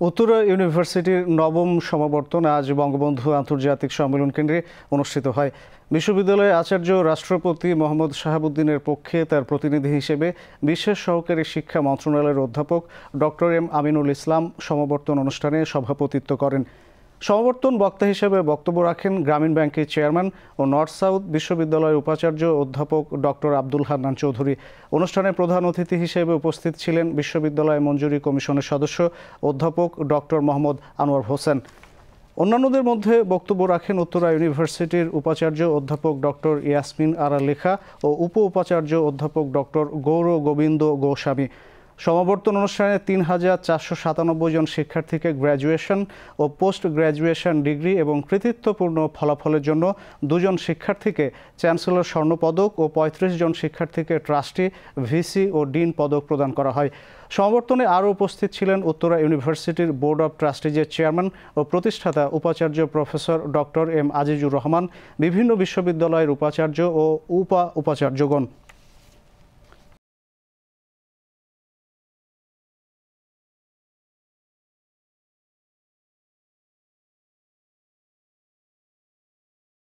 উত্তরা ইউনিভার্সিটির নবম সমাবর্তন আজ বঙ্গবন্ধু আন্তর্জাতিক সম্মেলন কেন্দ্রে অনুষ্ঠিত হয়। বিশ্ববিদ্যালয়ের আচার্য রাষ্ট্রপতি মোহাম্মদ শাহাবুদ্দিনের পক্ষে তার প্রতিনিধি হিসেবে বিশেষ সহকারী শিক্ষা মন্ত্রণালয়ের অধ্যাপক ডক্টর এম আমিনুল ইসলাম সমাবর্তন অনুষ্ঠানে সভাপতিত্ব করেন। সমাবর্তন বক্তা হিসেবে বক্তব্য রাখেন গ্রামীণ ব্যাংকের চেয়ারম্যান ও নর্থ সাউথ বিশ্ববিদ্যালয়ের উপাচার্য অধ্যাপক ডক্টর আব্দুল হান্নান চৌধুরী। অনুষ্ঠানে প্রধান অতিথি হিসেবে উপস্থিত ছিলেন বিশ্ববিদ্যালয় মঞ্জুরি কমিশনের সদস্য অধ্যাপক ডক্টর মোহাম্মদ আনোয়ার হোসেন। অন্যান্যদের মধ্যে বক্তব্য রাখেন উত্তরা ইউনিভার্সিটির উপাচার্য অধ্যাপক ডক্টর ইয়াসমিন আরা লেখা ও উপ উপাচার্য অধ্যাপক ডক্টর গৌর গোবিন্দ গোস্বামী। সমাবর্তন অনুষ্ঠানে ৩,৪৯৭ জন শিক্ষার্থীকে গ্র্যাজুয়েশন ও পোস্ট গ্র্যাজুয়েশন ডিগ্রি এবং কৃতিত্বপূর্ণ ফলাফলের জন্য ২ জন শিক্ষার্থীকে চ্যান্সেলর স্বর্ণপদক ও ৩৫ জন শিক্ষার্থীকে ট্রাস্টি, ভিসি ও ডিন পদক প্রদান করা হয়। সমাবর্তনে আরও উপস্থিত ছিলেন উত্তরা ইউনিভার্সিটির বোর্ড অব ট্রাস্টিজের চেয়ারম্যান ও প্রতিষ্ঠাতা উপাচার্য professor doctor M Azizur Rahman, বিভিন্ন বিশ্ববিদ্যালয়ের উপাচার্য ও উপাচার্যগণ।